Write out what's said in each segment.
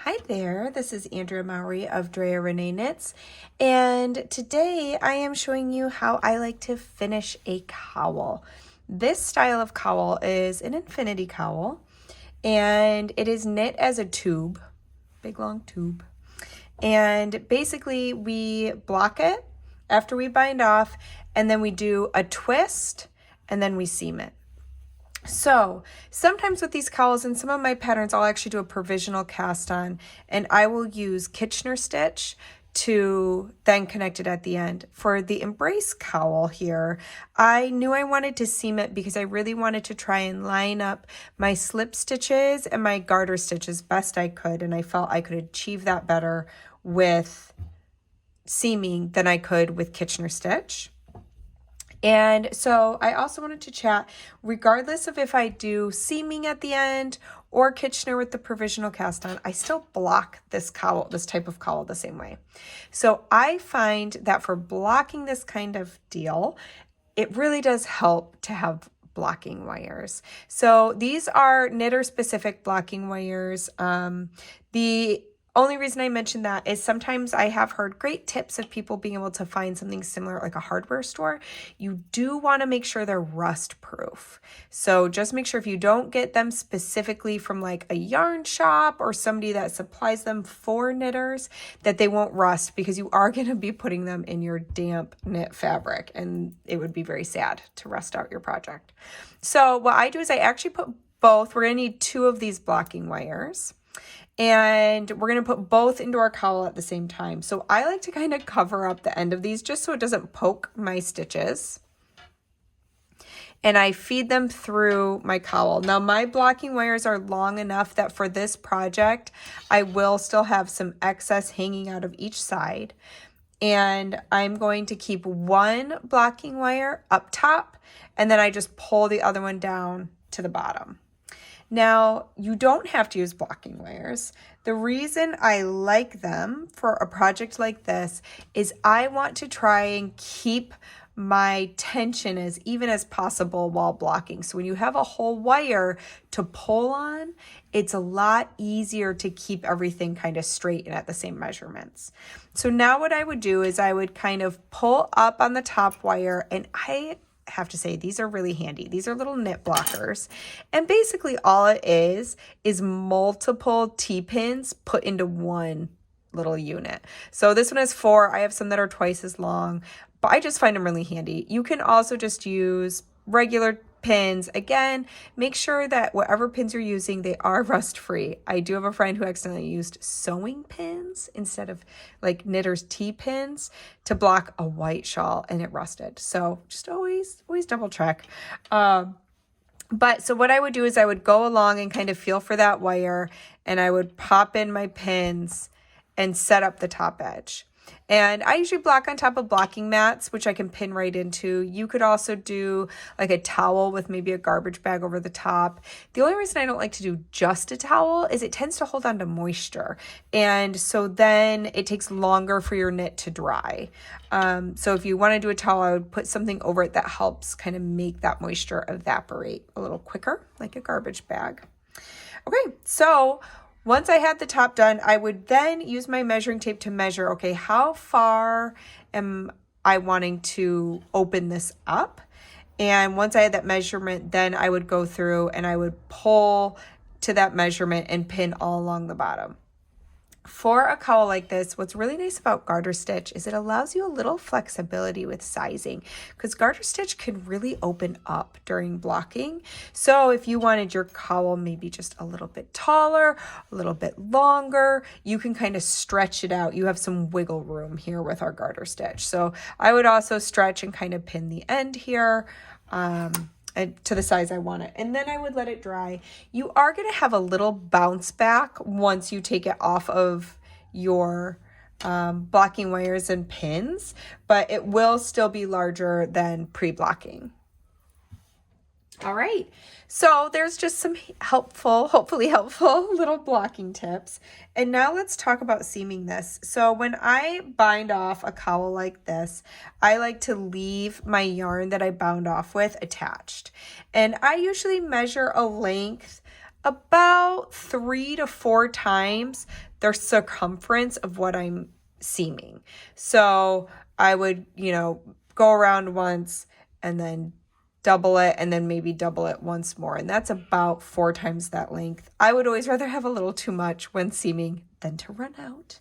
Hi there, this is Andrea Mowry of Drea Renee Knits, and today I am showing you how I like to finish a cowl. This style of cowl is an infinity cowl, and it is knit as a tube, big long tube. And basically we block it after we bind off, and then we do a twist, and then we seam it. So sometimes with these cowls and some of my patterns, I'll actually do a provisional cast on, and I will use Kitchener stitch to then connect it at the end. For the Embrace cowl here, I knew I wanted to seam it because I really wanted to try and line up my slip stitches and my garter stitches best I could, and I felt I could achieve that better with seaming than I could with Kitchener stitch. And so I also wanted to chat, regardless of if I do seaming at the end or Kitchener with the provisional cast on, I still block this cowl, this type of cowl, the same way. So I find that for blocking this kind of deal, it really does help to have blocking wires. So these are knitter specific blocking wires. The only reason I mention that is sometimes I have heard great tips of people being able to find something similar like a hardware store. You do want to make sure they're rust proof. So just make sure if you don't get them specifically from like a yarn shop or somebody that supplies them for knitters, that they won't rust, because you are going to be putting them in your damp knit fabric and it would be very sad to rust out your project. So what I do is I actually put both. We're going to need 2 of these blocking wires. And we're going to put both into our cowl at the same time. So I like to kind of cover up the end of these just so it doesn't poke my stitches. And I feed them through my cowl. Now my blocking wires are long enough that for this project, I will still have some excess hanging out of each side. And I'm going to keep one blocking wire up top, and then I just pull the other one down to the bottom. Now, you don't have to use blocking wires. The reason I like them for a project like this is I want to try and keep my tension as even as possible while blocking. So when you have a whole wire to pull on, it's a lot easier to keep everything kind of straight and at the same measurements. So now what I would do is I would kind of pull up on the top wire, and I have to say these are really handy. These are little knit blockers, and basically all it is multiple T-pins put into one little unit. So this one has 4. I have some that are twice as long, but I just find them really handy. You can also just use regular pins. Again, make sure that whatever pins you're using, they are rust free. I do have a friend who accidentally used sewing pins instead of like knitter's T-pins to block a white shawl, and it rusted. So just always double check. But so what I would do is I would go along and kind of feel for that wire, and I would pop in my pins and set up the top edge. And I usually block on top of blocking mats, which I can pin right into. You could also do like a towel with maybe a garbage bag over the top. The only reason I don't like to do just a towel is it tends to hold on to moisture. And so then it takes longer for your knit to dry. So if you want to do a towel, I would put something over it that helps kind of make that moisture evaporate a little quicker, like a garbage bag. Okay, so once I had the top done, I would then use my measuring tape to measure, okay, how far am I wanting to open this up? And once I had that measurement, then I would go through and I would pull to that measurement and pin all along the bottom. For a cowl like this, what's really nice about garter stitch is it allows you a little flexibility with sizing, because garter stitch can really open up during blocking. So if you wanted your cowl maybe just a little bit taller, a little bit longer, you can kind of stretch it out. You have some wiggle room here with our garter stitch. So I would also stretch and kind of pin the end here. To the size I want it. And then I would let it dry. You are going to have a little bounce back once you take it off of your blocking wires and pins, but it will still be larger than pre-blocking. All right, so there's just some hopefully helpful little blocking tips. And now let's talk about seaming this. So when I bind off a cowl like this, I like to leave my yarn that I bound off with attached. And I usually measure a length about 3 to 4 times the circumference of what I'm seaming. So I would, go around once and then double it and then maybe double it once more. And that's about 4 times that length. I would always rather have a little too much when seaming than to run out.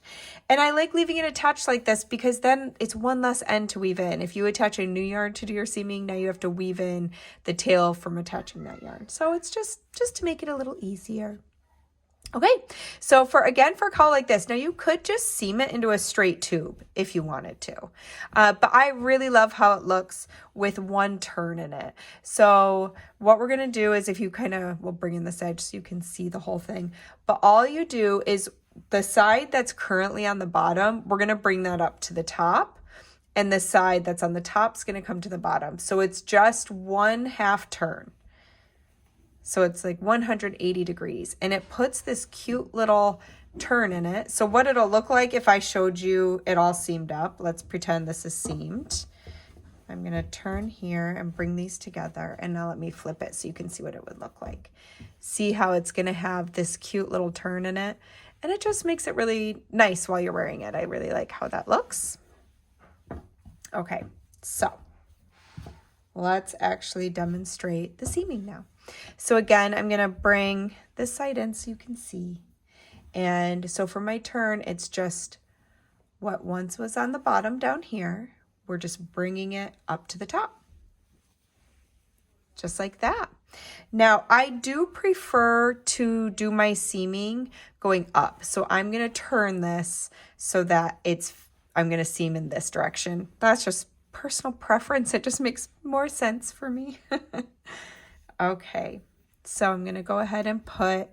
And I like leaving it attached like this because then it's one less end to weave in. If you attach a new yarn to do your seaming, now you have to weave in the tail from attaching that yarn. So it's just to make it a little easier. Okay, so for a cowl like this, now you could just seam it into a straight tube if you wanted to. But I really love how it looks with one turn in it. So what we're going to do is if you we'll bring in this edge so you can see the whole thing. But all you do is the side that's currently on the bottom, we're going to bring that up to the top. And the side that's on the top is going to come to the bottom. So it's just 1/2 turn. So it's like 180 degrees and it puts this cute little turn in it. So what it'll look like if I showed you it all seamed up, let's pretend this is seamed. I'm going to turn here and bring these together and now let me flip it so you can see what it would look like. See how it's going to have this cute little turn in it and it just makes it really nice while you're wearing it. I really like how that looks. Okay, so let's actually demonstrate the seaming now. So again, I'm going to bring this side in so you can see. And so for my turn, it's just what once was on the bottom down here. We're just bringing it up to the top. Just like that. Now, I do prefer to do my seaming going up. So I'm going to turn this so that I'm going to seam in this direction. That's just personal preference. It just makes more sense for me. Okay, so I'm going to go ahead and put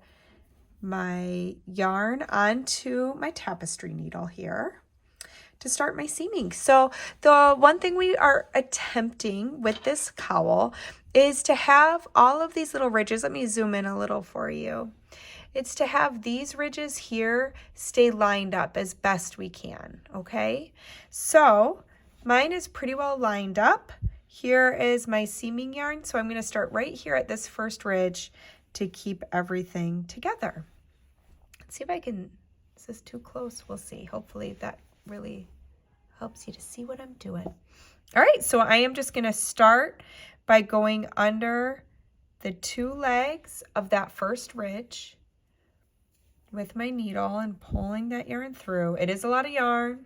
my yarn onto my tapestry needle here to start my seaming. So the one thing we are attempting with this cowl is to have all of these little ridges. Let me zoom in a little for you. It's to have these ridges here stay lined up as best we can, okay? So mine is pretty well lined up. Here is my seaming yarn, so I'm going to start right here at this first ridge to keep everything together. Let's see if I can, is this too close? We'll see. Hopefully that really helps you to see what I'm doing. All right, so I am just going to start by going under the 2 legs of that first ridge with my needle and pulling that yarn through. It is a lot of yarn.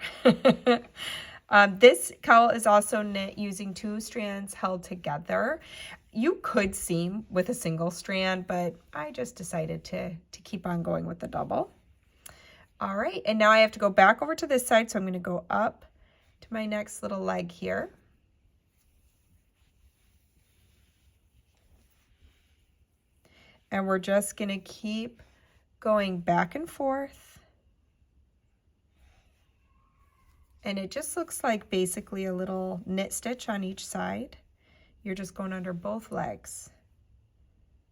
This cowl is also knit using 2 strands held together. You could seam with a single strand, but I just decided to keep on going with the double. All right, and now I have to go back over to this side, so I'm going to go up to my next little leg here. And we're just going to keep going back and forth. And it just looks like basically a little knit stitch on each side. You're just going under both legs.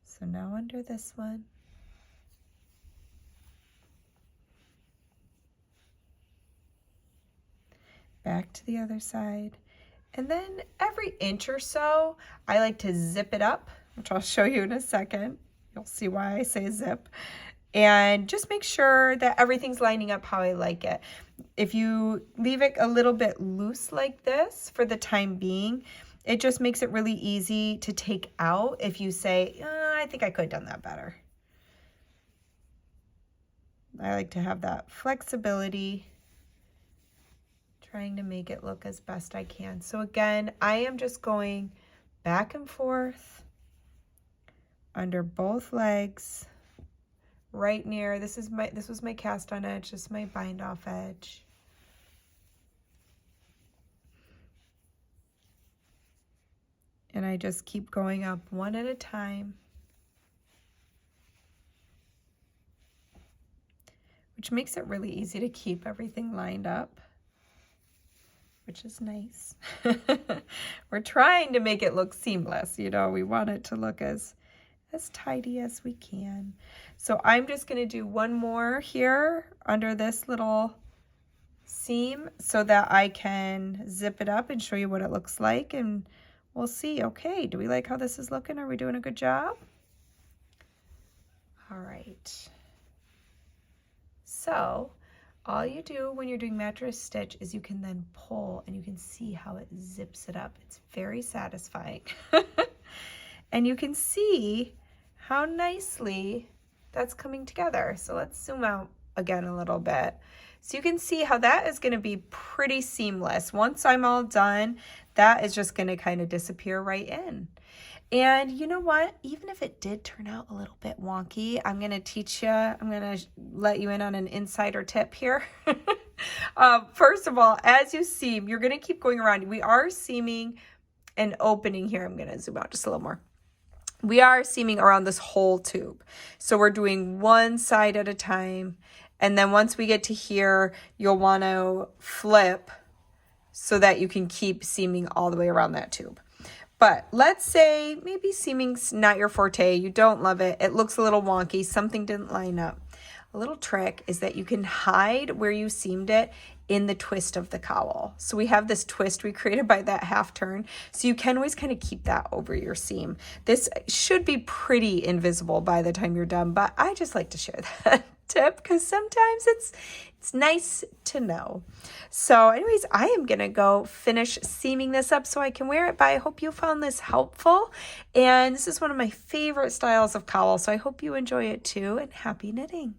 So now under this one. Back to the other side. And then every inch or so, I like to zip it up, which I'll show you in a second. You'll see why I say zip. And just make sure that everything's lining up how I like it. If you leave it a little bit loose like this for the time being, it just makes it really easy to take out if you say, I think I could have done that better. I like to have that flexibility, trying to make it look as best I can. So again, I am just going back and forth under both legs. Right near, this was my cast on edge, this is my bind off edge. And I just keep going up one at a time, which makes it really easy to keep everything lined up, which is nice. We're trying to make it look seamless, we want it to look as tidy as we can. So I'm just going to do one more here under this little seam so that I can zip it up and show you what it looks like, and we'll see. Okay, do we like how this is looking? Are we doing a good job? All right. So all you do when you're doing mattress stitch is you can then pull and you can see how it zips it up. It's very satisfying. And you can see how nicely that's coming together. So let's zoom out again a little bit. So you can see how that is going to be pretty seamless. Once I'm all done, that is just going to kind of disappear right in. And you know what? Even if it did turn out a little bit wonky, I'm going to teach you, I'm going to let you in on an insider tip here. First of all, as you seam, you're going to keep going around. We are seaming and opening here. I'm going to zoom out just a little more. We are seaming around this whole tube. So we're doing one side at a time. And then once we get to here, you'll want to flip so that you can keep seaming all the way around that tube. But let's say maybe seaming's not your forte, you don't love it, it looks a little wonky, something didn't line up. A little trick is that you can hide where you seamed it in the twist of the cowl. So we have this twist we created by that half turn, so you can always kind of keep that over your seam. This should be pretty invisible by the time you're done, but I just like to share that tip because sometimes it's nice to know. So anyways, I am gonna go finish seaming this up so I can wear it, but I hope you found this helpful. And this is one of my favorite styles of cowl, so I hope you enjoy it too, and happy knitting.